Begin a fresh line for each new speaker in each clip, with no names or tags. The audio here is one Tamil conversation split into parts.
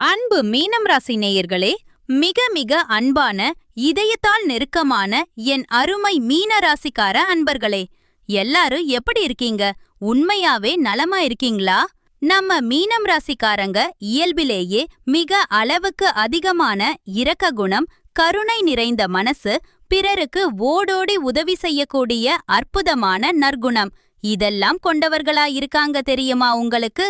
அன்பு மீனம் ராசி நேயர்களே, மிக மிக அன்பான இதயத்தால் நெருக்கமான என் அருமை மீன ராசிக்கார அன்பர்களே, எல்லாரும் எப்படி இருக்கீங்க? உண்மையாவே நலமா இருக்கீங்களா? நம்ம மீனம் ராசிக்காரங்க இயல்பிலேயே மிக அளவுக்கு அதிகமான இரக்க குணம், கருணை நிறைந்த மனசு, பிறருக்கு ஓடோடி உதவி செய்யக்கூடிய அற்புதமான நற்குணம் இதெல்லாம் கொண்டவர்களா இருக்காங்க தெரியுமா உங்களுக்கு?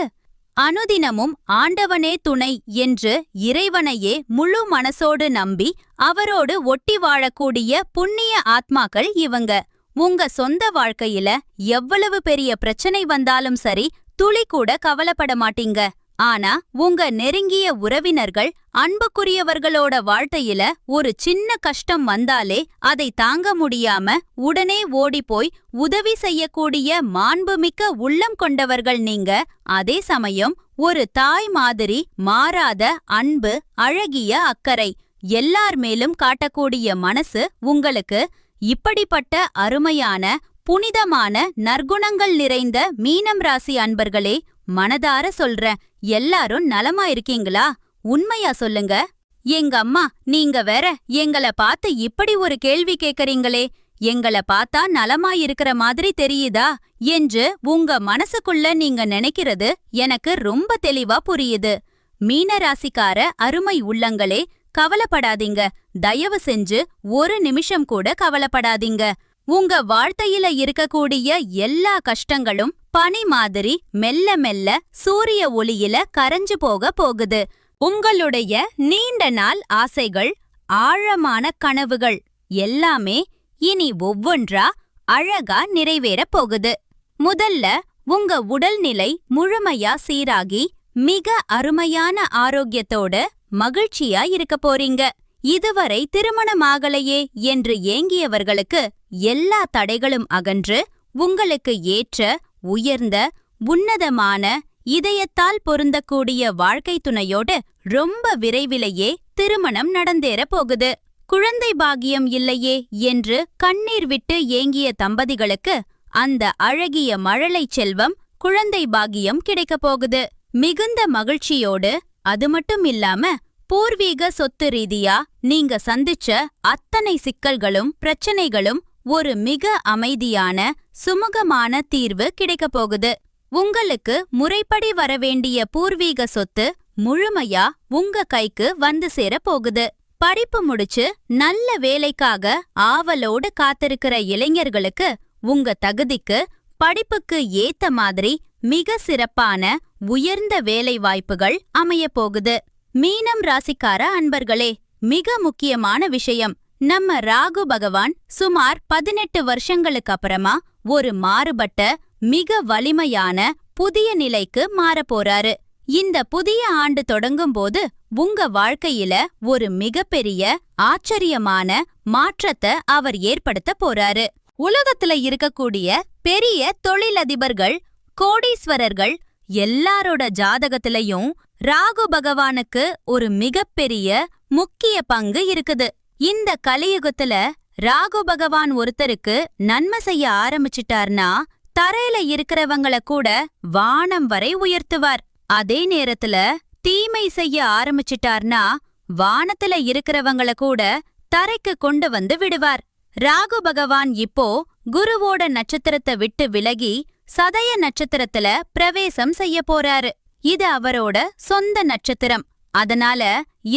அனுதினமும் ஆண்டவனே துணை என்று இறைவனையே முழு மனசோடு நம்பி அவரோடு ஒட்டி வாழக்கூடிய புண்ணிய ஆத்மாக்கள் இவங்க. உங்க சொந்த வாழ்க்கையில எவ்வளவு பெரிய பிரச்சனை வந்தாலும் சரி, துளி கூட கவலைப்பட மாட்டீங்க. ஆனா உங்க நெருங்கிய உறவினர்கள், அன்புக்குரியவர்களோட வாழ்க்கையில ஒரு சின்ன கஷ்டம் வந்தாலே அதை தாங்க முடியாம உடனே ஓடிப்போய் உதவி செய்யக்கூடிய மாண்புமிக்க உள்ளம் கொண்டவர்கள் நீங்க. அதே சமயம் ஒரு தாய் மாதிரி மாறாத அன்பு, அழகிய அக்கறை, எல்லார் மேலும் காட்டக்கூடிய மனசு உங்களுக்கு. இப்படிப்பட்ட அருமையான புனிதமான நற்குணங்கள் நிறைந்த மீனம் ராசி அன்பர்களே, மனதார சொல்றேன், எல்லாரும் நலமா இருக்கீங்களா? உண்மையா சொல்லுங்க. எங்க அம்மா, நீங்க வேற எங்கள பார்த்து இப்படி ஒரு கேள்வி கேக்குறீங்களே, எங்கள பார்த்தா நலமா இருக்கிற மாதிரி தெரியுதா என்று உங்க மனசுக்குள்ள நீங்க நினைக்கிறது எனக்கு ரொம்ப தெளிவா புரியுது. மீனராசிக்கார அருமை உள்ளங்களே, கவலைப்படாதீங்க. தயவு செஞ்சு ஒரு நிமிஷம் கூட கவலைப்படாதீங்க. உங்க வாழ்க்கையில இருக்கக்கூடிய எல்லா கஷ்டங்களும் பனி மாதிரி மெல்ல மெல்ல சூரிய ஒளியில கரைஞ்சு போகுது. உங்களுடைய நீண்ட நாள் ஆசைகள், ஆழமான கனவுகள் எல்லாமே இனி ஒவ்வொன்றா அழகா நிறைவேறப் போகுது. முதல்ல உங்க உடல்நிலை முழுமையா சீராகி மிக அருமையான ஆரோக்கியத்தோட மகிழ்ச்சியா இருக்க போறீங்க. இதுவரை திருமணமாகலையே என்று ஏங்கியவர்களுக்கு எல்லா தடைகளும் அகன்று உங்களுக்கு ஏற்ற உயர்ந்த உன்னதமான இதயத்தால் பொருந்தக்கூடிய வாழ்க்கை துணையோடு ரொம்ப விரைவிலேயே திருமணம் நடந்தேற போகுது. குழந்தை பாக்கியம் இல்லையே என்று கண்ணீர் விட்டு ஏங்கிய தம்பதிகளுக்கு அந்த அழகிய மழலை செல்வம் குழந்தை பாக்கியம் கிடைக்கப் போகுது. மிகுந்த மகிழ்ச்சியோடு. அது மட்டும் இல்லாம பூர்வீக சொத்து ரீதியா நீங்க சந்திச்ச அத்தனை சிக்கல்களும் பிரச்சனைகளும் ஒரு மிக அமைதியான சுமூகமான தீர்வு கிடைக்கப் போகுது. உங்களுக்கு முறைப்படி வரவேண்டிய பூர்வீக சொத்து முழுமையா உங்க கைக்கு வந்து சேர போகுது. படிப்பு முடிச்சு நல்ல வேலைக்காக ஆவலோடு காத்திருக்கிற இளைஞர்களுக்கு உங்க தகுதிக்கு, படிப்புக்கு ஏத்த மாதிரி மிக சிறப்பான உயர்ந்த வேலை வாய்ப்புகள் அமைய போகுது. மீனம் ராசிக்கார அன்பர்களே, மிக முக்கியமான விஷயம், நம்ம ராகு பகவான் சுமார் 18 வருஷங்களுக்கு அப்புறமா ஒரு மாறுபட்ட மிக வலிமையான புதிய நிலைக்கு மாறப்போறாரு. இந்த புதிய ஆண்டு தொடங்கும் போது உங்க வாழ்க்கையில ஒரு மிகப்பெரிய ஆச்சரியமான மாற்றத்தை அவர் ஏற்படுத்த போறாரு. உலகத்துல இருக்கக்கூடிய பெரிய தொழிலதிபர்கள், கோடீஸ்வரர்கள் எல்லாரோட ஜாதகத்திலையும் ராகு பகவானுக்கு ஒரு மிகப்பெரிய முக்கிய பங்கு இருக்குது. இந்த கலியுகத்துல ராகு பகவான் ஒருத்தருக்கு நன்மை செய்ய ஆரம்பிச்சிட்டார்னா தரையில இருக்கிறவங்கள கூட வானம் வரை உயர்த்துவார். அதே நேரத்துல தீமை செய்ய ஆரம்பிச்சிட்டார்னா வானத்துல இருக்கிறவங்கள கூட தரைக்கு கொண்டு வந்து விடுவார். ராகு பகவான் இப்போ குருவோட நட்சத்திரத்தை விட்டு விலகி சதய நட்சத்திரத்துல பிரவேசம் செய்ய போறாரு. இது அவரோட சொந்த நட்சத்திரம். அதனால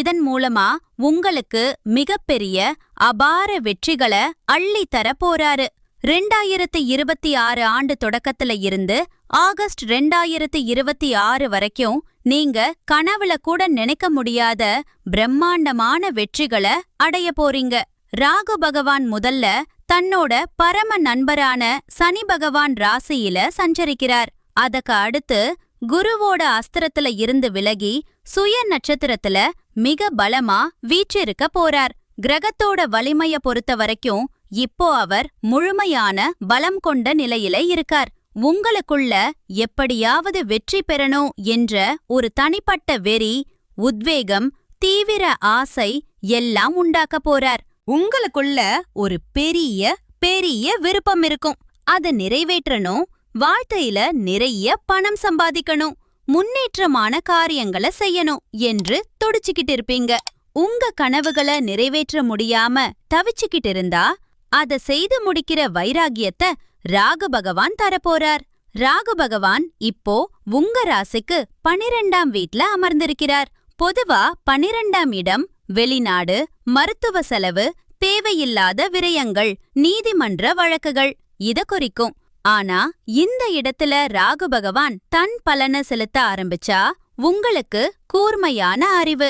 இதன் மூலமா உங்களுக்கு மிகப்பெரிய அபார வெற்றிகளை அள்ளி தர போறாரு. 2026 ஆண்டு தொடக்கத்துல இருந்து ஆகஸ்ட் 2026 வரைக்கும் நீங்க கனவுல கூட நினைக்க முடியாத பிரம்மாண்டமான வெற்றிகளை அடைய போறீங்க. ராகு பகவான் முதல்ல தன்னோட பரம நண்பரான சனி பகவான் ராசியில சஞ்சரிக்கிறார். அதற்கு அடுத்து குருவோட அஸ்திரத்துல இருந்து விலகி சுய நட்சத்திரத்துல மிக பலமா வீற்றிருக்க போறார். கிரகத்தோட வலிமைய பொறுத்த வரைக்கும் இப்போ அவர் முழுமையான பலம் கொண்ட நிலையில இருக்கார். உங்களுக்குள்ள எப்படியாவது வெற்றி பெறணும் என்ற ஒரு தனிப்பட்ட வெறி, உத்வேகம், தீவிர ஆசை எல்லாம் உண்டாக்க போறார். உங்களுக்குள்ள ஒரு பெரிய பெரிய விருப்பம் இருக்கும். அதை நிறைவேற்றணும். வாழ்க்கையில நிறைய பணம் சம்பாதிக்கணும். முன்னேற்றமான காரியங்களை செய்யணும் என்று துடிச்சுக்கிட்டு இருப்பீங்க. உங்க கனவுகளை நிறைவேற்ற முடியாம தவிச்சுக்கிட்டு இருந்தா அத செய்து முடிக்கிற வைராகியத்தை ராகு பகவான் தரப்போறார். ராகு பகவான் இப்போ உங்க ராசிக்கு 12ஆம் வீட்ல அமர்ந்திருக்கிறார். பொதுவா 12ஆம் இடம் வெளிநாடு, மருத்துவ செலவு, தேவையில்லாத விரயங்கள், நீதிமன்ற வழக்குகள் இத குறிக்கும். ஆனா இந்த இடத்துல ராகு பகவான் தன் பலனை செலுத்த ஆரம்பிச்சா உங்களுக்கு கூர்மையான அறிவு,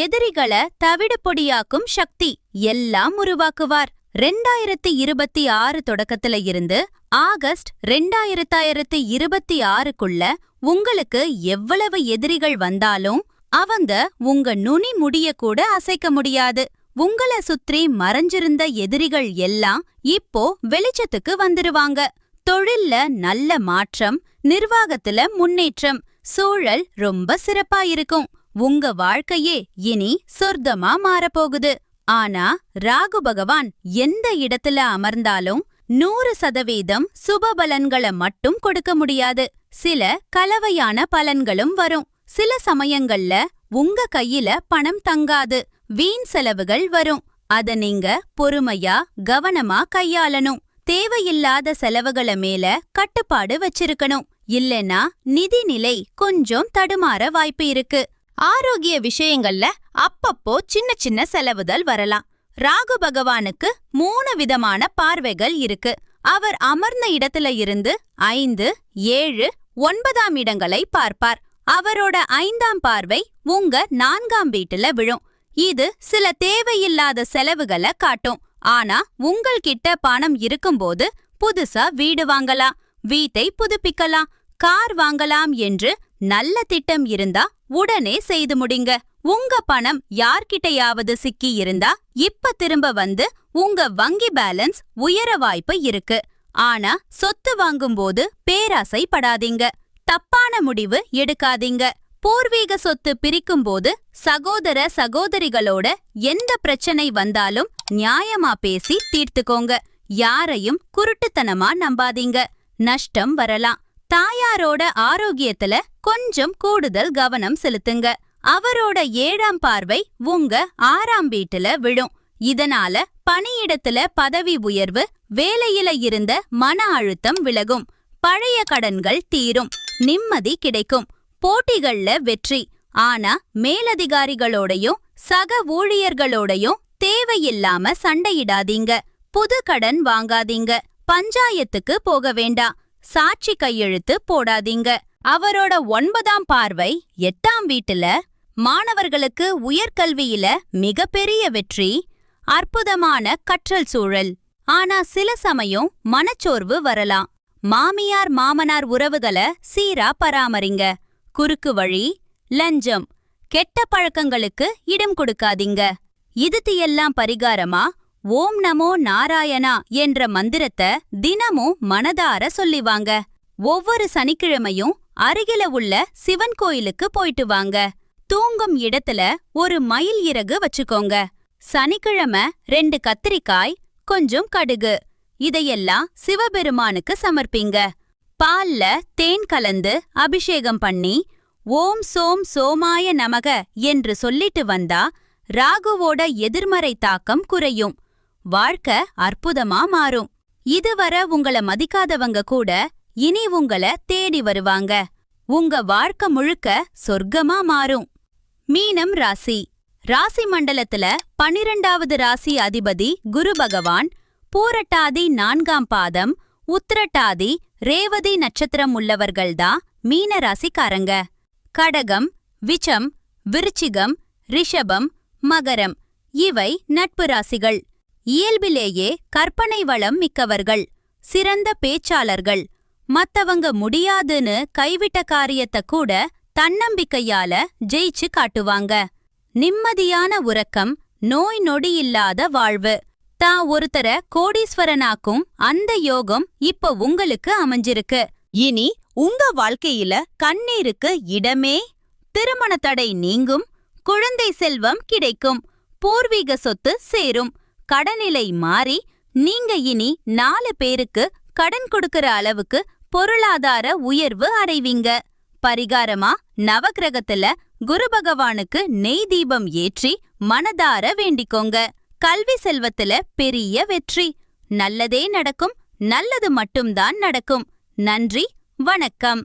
எதிரிகளை தவிடு பொடியாக்கும் சக்தி எல்லாம் உருவாக்குவார். 2026 தொடக்கத்துல இருந்து ஆகஸ்ட் 2026க்குள்ள உங்களுக்கு எவ்வளவு எதிரிகள் வந்தாலும் அவங்க உங்க நுனி முடிய கூட அசைக்க முடியாது. உங்கள சுற்றி மறைஞ்சிருந்த எதிரிகள் எல்லாம் இப்போ வெளிச்சத்துக்கு வந்துருவாங்க. தொழில்ல நல்ல மாற்றம், நிர்வாகத்துல முன்னேற்றம், சூழல் ரொம்ப சிறப்பா இருக்கும். உங்க வாழ்க்கையே இனி சொர்க்கமா மாறப்போகுது. ஆனா ராகு பகவான் எந்த இடத்துல அமர்ந்தாலும் 100% சுப பலன்களை மட்டும் கொடுக்க முடியாது. சில கலவையான பலன்களும் வரும். சில சமயங்கள்ல உங்க கையில பணம் தங்காது, வீண் செலவுகள் வரும். அத நீங்க பொறுமையா கவனமா கையாளணும். தேவையில்லாத செலவுகளை மேல கட்டுப்பாடு வச்சிருக்கணும். இல்லனா நிதிநிலை கொஞ்சம் தடுமாற வாய்ப்பு இருக்கு. ஆரோக்கிய விஷயங்கள்ல அப்பப்போ சின்ன சின்ன செலவுகள் வரலாம். ராகு பகவானுக்கு 3 விதமான பார்வைகள் இருக்கு. அவர் அமர்ந்த இடத்துல இருந்து 5, 7, 9ஆம் இடங்களை பார்ப்பார். அவரோட 5ஆம் பார்வை உங்க 4ஆம் வீட்டுல விழும். இது சில தேவையில்லாத செலவுகளை காட்டும். ஆனா உங்கள்கிட்ட பணம் இருக்கும்போது புதுசா வீடு வாங்கலாம், வீட்டை புதுப்பிக்கலாம், கார் வாங்கலாம் என்று நல்ல திட்டம் இருந்தா உடனே செய்து முடிங்க. உங்க பணம் யார்கிட்டயாவது சிக்கி இருந்தா இப்ப திரும்ப வந்து உங்க வங்கி பேலன்ஸ் உயர வாய்ப்பு இருக்கு. ஆனா சொத்து வாங்கும்போது பேராசைப்படாதீங்க, தப்பான முடிவு எடுக்காதீங்க. பூர்வீக சொத்து பிரிக்கும்போது சகோதர சகோதரிகளோட எந்த பிரச்சனை வந்தாலும் நியாயமா பேசி தீர்த்துக்கோங்க. யாரையும் குருட்டுத்தனமா நம்பாதீங்க, நஷ்டம் வரலாம். தாயாரோட ஆரோக்கியத்துல கொஞ்சம் கூடுதல் கவனம் செலுத்துங்க. அவரோட 7ஆம் பார்வை உங்க 6ஆம் வீட்டுல விழும். இதனால பணியிடத்துல பதவி உயர்வு, வேலையில இருந்த மன அழுத்தம் விலகும், பழைய கடன்கள் தீரும், நிம்மதி கிடைக்கும், போட்டிகள்ல வெற்றி. ஆனா மேலதிகாரிகளோடையும் சக ஊழியர்களோடையும் தேவையில்லாம சண்டையிடாதீங்க. புது கடன் வாங்காதீங்க, பஞ்சாயத்துக்கு போக வேண்டாம், சாட்சி கையெழுத்து போடாதீங்க. அவரோட 9ஆம் பார்வை 8ஆம் வீட்டுல மாணவர்களுக்கு உயர்கல்வியில மிகப்பெரிய வெற்றி, அற்புதமான கற்றல் சூழல். ஆனா சில சமயம் மனச்சோர்வு வரலாம். மாமியார் மாமனார் உறவுகளை சீரா பராமரிங்க. குறுக்கு வழி, லஞ்சம், கெட்ட பழக்கங்களுக்கு இடம் கொடுக்காதீங்க. இதுக்கு பரிகாரமா ஓம் நமோ நாராயணா என்ற மந்திரத்தை தினமும் மனதார சொல்லிவாங்க. ஒவ்வொரு சனிக்கிழமையும் அருகில உள்ள சிவன் கோயிலுக்கு போயிட்டு வாங்க. தூங்கும் இடத்துல ஒரு மயில் இறகு வச்சுக்கோங்க. சனிக்கிழமை 2 கத்திரிக்காய், கொஞ்சம் கடுகு, இதையெல்லாம் சிவபெருமானுக்கு சமர்ப்பிங்க. பால்ல தேன் கலந்து அபிஷேகம் பண்ணி ஓம் சோம் சோமாய நமக என்று சொல்லிட்டு வந்தா ராகுவோட எதிர்மறை தாக்கம் குறையும். வாழ்க்கை அற்புதமா மாறும். இதுவரை உங்கள மதிக்காதவங்க கூட இனி உங்கள தேடி வருவாங்க. உங்க வாழ்க்கை முழுக்க சொர்க்கமா மாறும். மீனம் ராசி. ராசி மண்டலத்துல 12வது ராசி அதிபதி குரு பகவான். பூரட்டாதி 4ஆம் பாதம், உத்திரட்டாதி, ரேவதி நட்சத்திரம் உள்ளவர்கள்தான் மீன ராசிக்காரங்க. கடகம், விச்சம், விருச்சிகம், ரிஷபம், மகரம் இவை நட்பு ராசிகள். இயல்பிலேயே கற்பனை வளம் மிக்கவர்கள், சிறந்த பேச்சாளர்கள். மத்தவங்க முடியாதுன்னு கைவிட்ட காரியத்தை கூட தன்னம்பிக்கையால ஜெயிச்சு காட்டுவாங்க. நிம்மதியான உறக்கம், நோய் நொடி இல்லாத வாழ்வு. தான் ஒருத்தர கோடீஸ்வரனாக்கும் அந்த யோகம் இப்ப உங்களுக்கு அமைஞ்சிருக்கு. இனி உங்க வாழ்க்கையில கண்ணீருக்கு இடமே. திருமண தடை நீங்கும், குழந்தை செல்வம் கிடைக்கும், பூர்வீக சொத்து சேரும், கடனிலை மாறி நீங்க இனி 4 பேருக்கு கடன் கொடுக்கற அளவுக்கு பொருளாதார உயர்வு அடைவீங்க. பரிகாரமா நவக்கிரகத்துல குரு பகவானுக்கு நெய் தீபம் ஏற்றி மனதார வேண்டிக்கோங்க. கல்வி செல்வத்துல பெரிய வெற்றி. நல்லதே நடக்கும், நல்லது மட்டும்தான் நடக்கும். நன்றி, வணக்கம்.